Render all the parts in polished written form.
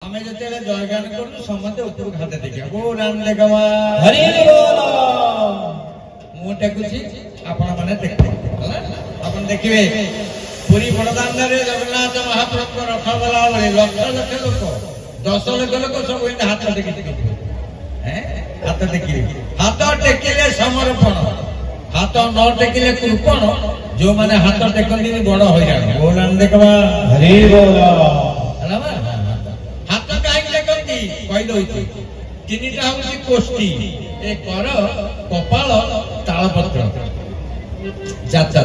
आमे जतेले जयगान करू समते ऊपर हाथ देखिया ओ रामदेव गवा हरि बोल मु टेकुची आपण माने देखते आपण देखिबे पुरी बड़दान रे जगन्नाथ महाप्रभु रथ गला बेले लक्ष लक्ष लोक 10 लाख लोक सब एंड हाथ देखि हैं हाथ देखि हाथ टेकिले समर्पण हाथ न टेकिले कृपण जो माने हाथ टेकंदी बड़ होइरान ओ रामदेव गवा हरि बोल हाथ काई टेकंदी कहि दोइती तीनटा होची कोष्ठी ए कर कपाल तालपत्र जाता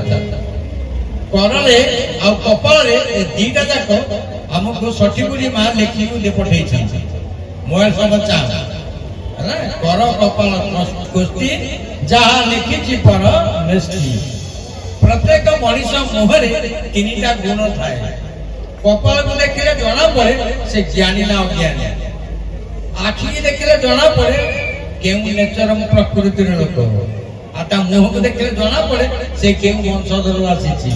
करले आ कपाल रे दीटा जाको हमको सठीपुरी मां लेखी दे पठै छै मोबाइल समाचार है कर कपाल कोष्ठी जहा लिखी छी पर निष्ठी प्रत्येक मनुष्य मुहरे तीनटा गुण थाए कपाल को देखले जणा पड़े से ज्ञानी ना अज्ञानी आखि देखले जणा पड़े केउ नेचर प्रकृति रे लोक आटा मुह को देखले जणा पड़े से केउ वंशधर आसी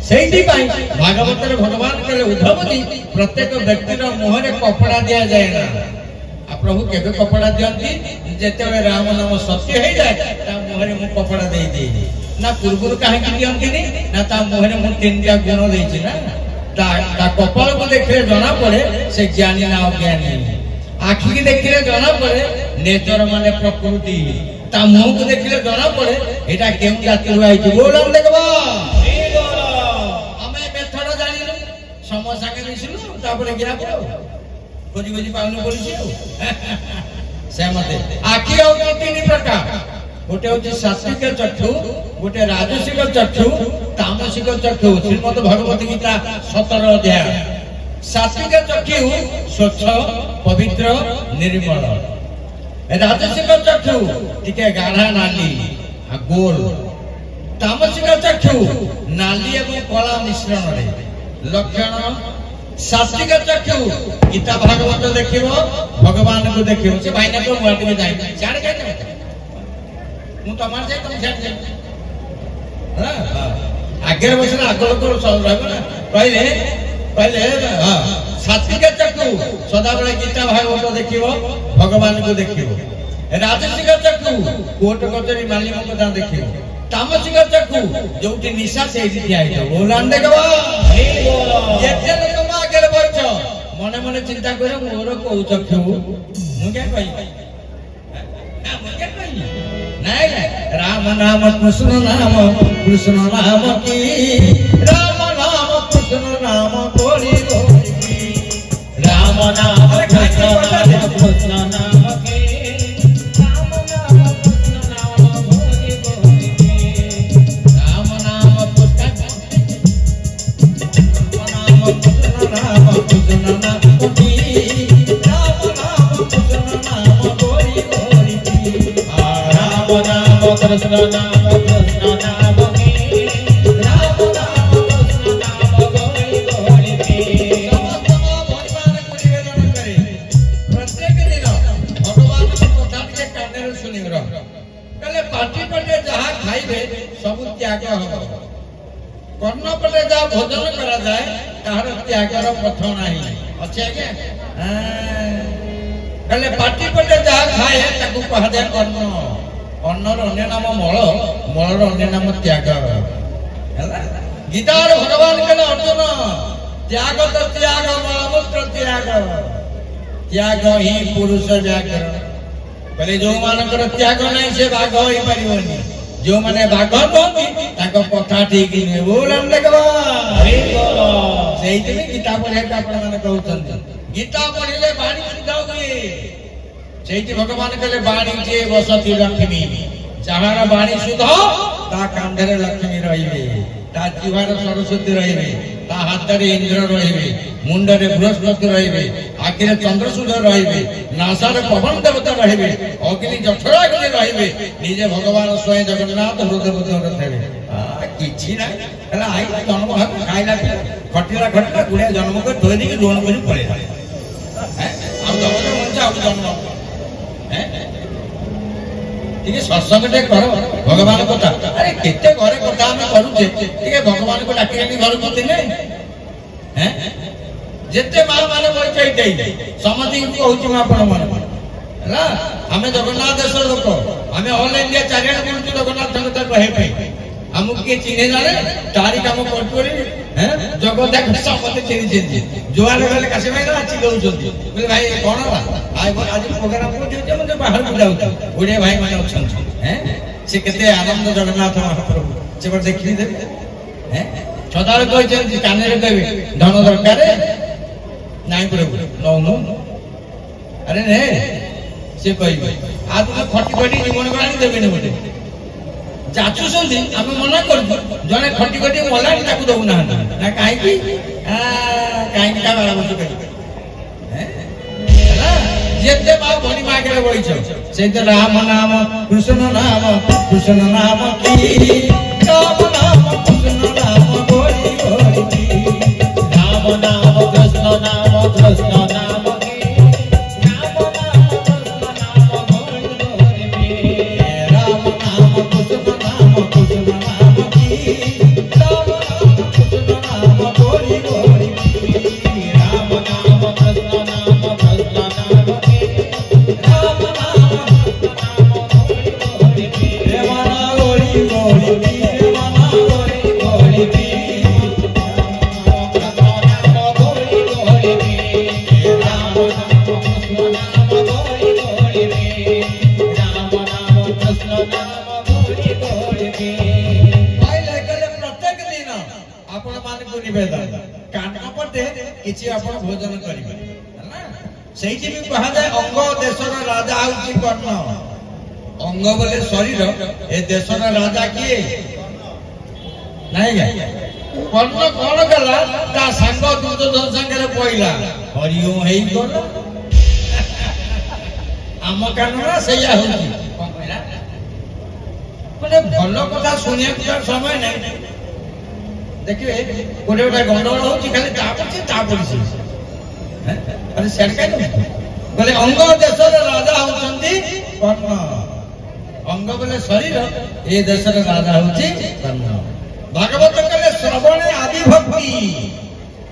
सेठी पाई भागवत रे भगवान कहले उद्धव जी प्रत्येक व्यक्ति रो मुह रे कपड़ा दिया जाय ना आ प्रभु केबे कपड़ा दियंती जेतेबे राम नाम सत्य हे जाय ता मुह रे मु कपड़ा देई देई ना पूर्व काहे कि दियंती नी ना ता मुह रे मु तीनटा गुण देई छी ना ता कपाल को देखले जणा पड़े से ज्ञानी ना अज्ञानी आखि की देखले जणा पड़े नेचर माने प्रकृति ता मुह को देखले जणा पड़े एटा केउ जाति रो आइ छी बोलम देखबा हमें मेथड जानिलु समस्या के दिसिलु तापर गिरा पड़ो खोजी खोजी पाउनु पड़िछि से मते आखि औ तीन प्रकार गोटे होची सात्विक चक्षु गोटे राजसिक चक्षु तामसिक चक्षु श्रीमद् भगवत गीता 17 अध्याय सात्विक चक्षु स्वच्छ पवित्र निर्मल राजसिक चक्षु टिके गाढ़ा नाली आ गोल तामसिक चक्षु नाली एवं कला मिश्रण रे लक्षण सात्विक चक्षु गीता भागवत देखिबो भगवान को देखिबो से भाईना को माटी में जाई जाने के मु तमार जाय तुम जान हां आगे बसले आगल को रहबो ना पहले हां सात्विक चक्षु सदा बेले गीता भागवत देखिबो भगवान को देखिबो राजसिक चक्षु कोट कचरी मालिक को दा देखिबो तामसिक चक्षु जोटी निशा से ठिया आइतो बोलान देखबा हे बोल जेते लोक आगे बइछ मने मने चिंता करे मोर को चक्षु मु के कहि नहीं राम नाम कृष्ण नाम की राम नाम कृष्ण नाम बोली बोली राम नाम कृष्ण नाम की राम नाम कृष्ण नाम बोली बोली राम नाम कृष्ण नाम की राम नाम कृष्ण नाम बोली बोली कृष्ण नाम की राम नाम कृष्ण नाम बोली बोली भगवान को निवेदन करे प्रत्येक दिन भगवान को कथा के काने रे सुनिरो कहले पाटी पटे जहा खाइबे सब त्याग हो कर्ण पटे जा भोजन करा जाए तार त्यागर पथ नाही अछि आगे कहले पाटी पटे जहा खाए ताकू कहा दे कर्ण अन्नर अन्य नाम मल मलर अन्य नाम त्याग गीतार भगवान कहले अर्जुन त्याग तो त्याग मलमूत्र त्याग त्याग ही पुरुष व्याकरण कहले जो मानकर त्याग नहीं से भाग होई परिवनी जो माने भाग होती ताको कथा ठीक नै बोलन देखबा हरि बोल सेहिते गीता पढे आपण माने कहउछन गीता पढिले बाणी शुद्ध होई सेठी भगवान कहले बाणी जे वसति लक्ष्मी जहार बाणी शुद्ध ता कांधरे लक्ष्मी रहिबे ता जीवार सरस्वती रहिबे ता हातरे इंद्र रहिबे मुंडरे बृहस्पति रहिबे आखिरे चंद्रसूर्य रहिबे नासारे पवन देवता रहिबे अग्नि जठराग्नि रहिबे निजे भगवान स्वयं जगन्नाथ हृदय बुद्धि रहिबे किछि ना हला आई जन्म हक खाइला खटिला खटिला गुड़िया जन्म को धोई दी दोन को पड़े हैं अब जन्म मन से अब जन्म ठीक सत्संग टे करो भगवान कथा अरे केते घरे कथा हम करू छे ठीक भगवान को डाके नहीं घर करते हैं हैं जेते मां माने बइचैते समति को होची मा आपण मन हला हमें जगन्नाथ देश लोक हमें ऑल इंडिया चारियाड बुलछु जगन्नाथ संगत कहे पे हमके के चिन्हे जाने तारी काम करतोरी हैं जगन्नाथ समति चिन्ह चिन्ह जोआले गले कासे भाई ना चिलो जल्दी बोले भाई कोन आज प्रोग्राम को जे मने बाहर को जाउ ओडे भाई माने अछन हैं से केते आनंद जगन्नाथ महाप्रभु से देखि दे हैं सदाल कहते काने रे कहबे धन दरकार नहीं प्रभु नो अरे ने से कहबे आ तो खटी खटी जीवन गणी देबे ने बोले जाचु सुंदी हम मना कर जने खटी खटी मलानी ताकू दउ ना ना काहे की का बारा बसु कहि हैं हला जेते बा भणी मागे बइछ से राम नाम कृष्ण नाम की राम नाम कृष्ण नाम गोरी गोरी की राम नाम कृष्ण नाम की राम नाम कृष्ण नाम गोरी गोरी की राम नाम कृष्ण नाम की राम नाम कृष्ण नाम गोरी गोरी की राम नाम कृष्ण नाम की राम नाम कृष्ण नाम गोरी गोरी की रेवाना गोरी गोरी की रेवाना गोरी गोरी की किछि आपण भोजन करिबे हला सेही भी कहा जाय अंग देशर राजा होची कर्ण अंग बोले शरीर ए देशर राजा किए नाही गे कर्ण कोन गला ता संग दुर्योधन संगे पइला हरिओ हेई कोन आम कानरा सेया होची कोन कहला माने भलो कथा सुनिया समय नै देखिए गोटे गोटे गंडगोल होची खाली ता पड़ी हैं अरे सेट काई न बोले अंग देशर राजा होचंती कर्ण अंग बोले शरीर ए देशर राजा होची कर्ण भागवत कहले श्रवणे आदि भक्ति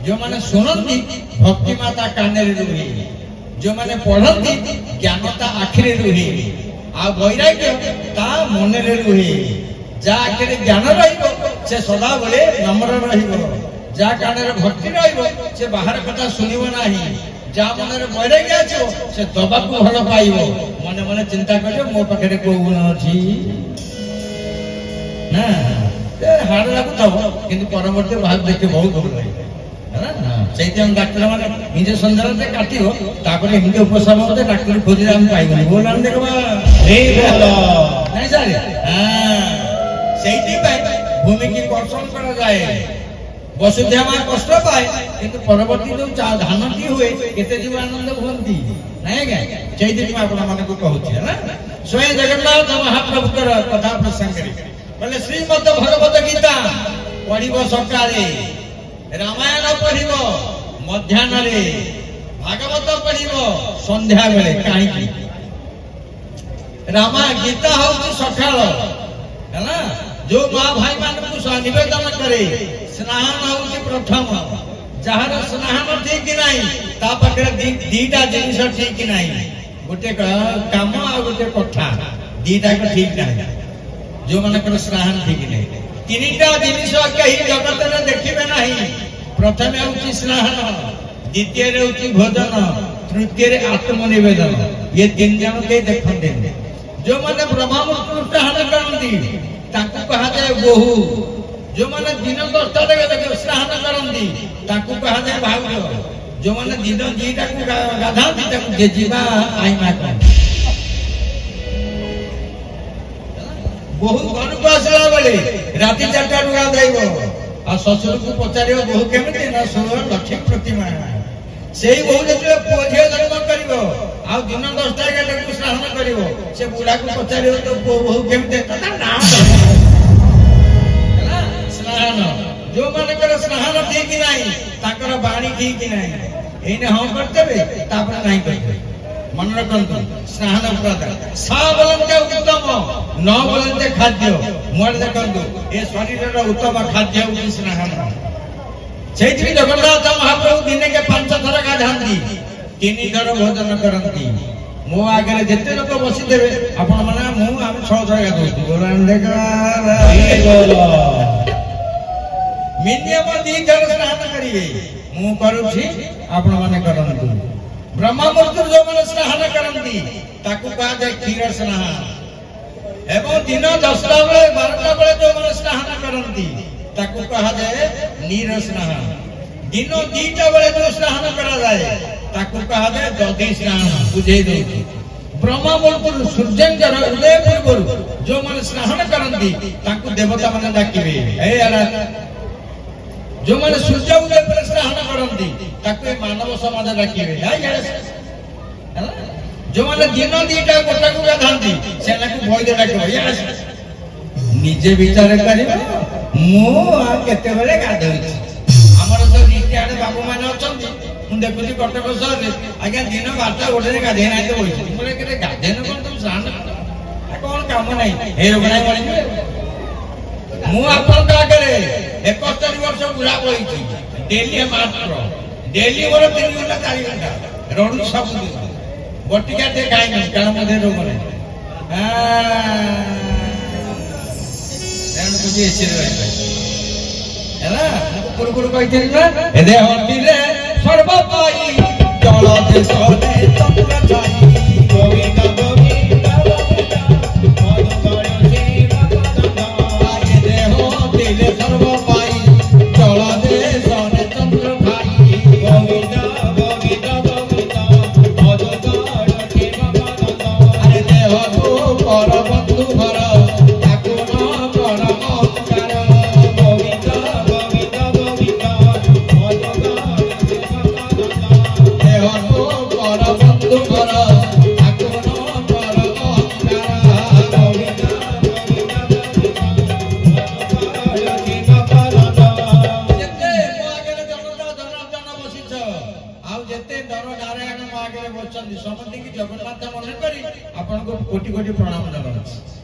जो माने सुनंती भक्ति माता काने रे रुहे जो माने पढ़ंती ज्ञानता आखिरे रुहे आ वैराग्य ता मन रे रुहे जा के ज्ञान रहिबो से सदा बोले नम्र रहिबो जा काने रे भक्ति रहिबो से बाहर कथा सुनिबो नाही जा मन रे वैराग्य आछो से दबा को भलो पाइबो मने मने चिंता करियो मो पाखरे को गुण अछि ना ए हाड लागु तब किंतु परवर्ती भाग देखे बहुत भल लागे है ना सेति हम डॉक्टर माने इंजेक्शन जरते काटियो तापरे हिंदे उपशम होते डॉक्टर खोजी हम पाइबो बोलन देखबा हे बोलो नहीं सर हां सेति पाई भूमि की कर्षण करा जाए वसुदेव मां कष्ट पाए किंतु परवर्ती जो धान की हुए केते जीव आनंद होंती नहीं गे सेति में आपन माने को कहउछि है ना स्वयं जगन्नाथ महाप्रभु कर कथा प्रसंग रे बोले श्रीमद् भगवत गीता पढ़िबो सकाळे रामायण पढ़िबो मध्याह्न रे भागवत पढ़िबो संध्या बेले काहे की रामा गीता होउछि सकाळ है ना जो मां भाई मान को निवेदन करे स्नान होउछि प्रथम जहार स्नान ठीक नाही ता पकरे दीटा जिनिस ठीक नाही गोटे काम आ गोटे कथा दीटा को ठीक नाही जो मन कर स्नान ठीक नहीं तीनटा जिनिस कहीं जगत रे देखिबे नाही प्रथम होउछि स्नान द्वितीय रे होउछि भोजन तृतीय रे आत्मनिवेदन ये तीन जन के देखंते जो माने ब्रह्मा मुक्ति हरण करंती ताकू कहा जाए बहु जो माने दिन 10टा लगे स्नान करंती ताकू कहा जाए भाउज जो माने दिन 2टा को गाधाती ताकू जेजीबा आई मा का बहु घर को आसला बेले राती 4टा रुगा देइबो आ ससुर को पचारियो बहु केमिति ना सुनो लक्ष्मी प्रतिमा सेही बहु जेते पोझे जन्म करिवो आ दिन 10टा के को स्नान करिवो से बुढ़ा को पचारियो तो बहु केमिति ता नाम हैला स्नान जो माने कर स्नान ठीक नाही ताकर बाणी ठीक नाही एने हम करतेबे तापर नाही करते मन रखंतु स्नान प्रदान सा बोलते उत्तम न बोलते खाद्य मोर देखंतु ए शरीर रो उत्तम खाद्य होछि स्नान ସେଇଠି ଜଗନ୍ନାଥ ମହାପ୍ରଭୁ ଦିନେ के 5 ଥର ଗାଧାନ୍ତି 3 ଥର ଭୋଜନ କରନ୍ତି ମୋ ଆଗରେ ଯେତେ ଲୋକ ବସିଥିବେ ଆପଣ ମାନେ ମୁଁ ଆମେ 6 ଥର ଗାଧଉଛୁ ମିନିମମ 2 ଥର ସ୍ନାନ କରିବେ ମୁଁ କରୁଛି ଆପଣ ମାନେ କରନ୍ତୁ ब्रह्मा मूर्ति जो मैंने स्नान करती ताकू कहा क्षीर स्नान एवं दिन 10टा बेले 12टा बेले जो मैंने स्नान करती ताकू कहा नीर स्नान दिन 2टा बेले जो स्नान करा जाए ताकू कहा दधी स्नान बुझे दे ब्रह्मा मूर्ति सूर्यंकर उदय पूर्व जो मैंने स्नान करती ताकू देवता मैंने डाकिबे जो मैंने सूर्य उदय पर स्नान करती ताकू मानव समाज डाकिबे जो मैंने दिन 2टा गोटा को गाधांती सेना को भय दे डाकिबे निजे विचार करिबो मु केते बेले गाधोछि हमर तो रिटायर्ड बाबू माने अछंती मु देखुछि कटक शहर रे आज्ञा दिन 12टा गोटे गाधे नाही तो होइछि मोरे केते गाधे न कोन तुम स्नान कोन काम नाही हे रोग नाही मरि मु आपन आगे 71 वर्ष बुढ़ा पड़ी डेली मात्र डेली मोर 3 घंटा 4 घंटा रोड सब बटिका ते खाई नहीं कारण मधे रोग नहीं एन कुछ एसी रे हैला कुरु कुरु कहते ना ए दे हटी रे सर्व पाई जल दे सोने चंद्र छाई गोविंद गोविंद सर्व पाई जल दे सोने चंद्र भाई गोविंद गोविंद गोविंद अरे देह तू कर बंधु घर ताकू न कर अहंकार गोविंद गोविंद गोविंद देह तू कर बंधु घर ताकू न कर अहंकार गोविंद समझ जगन्नाथ मन करी आपन को कोटि कोटि प्रणाम जनाउछि।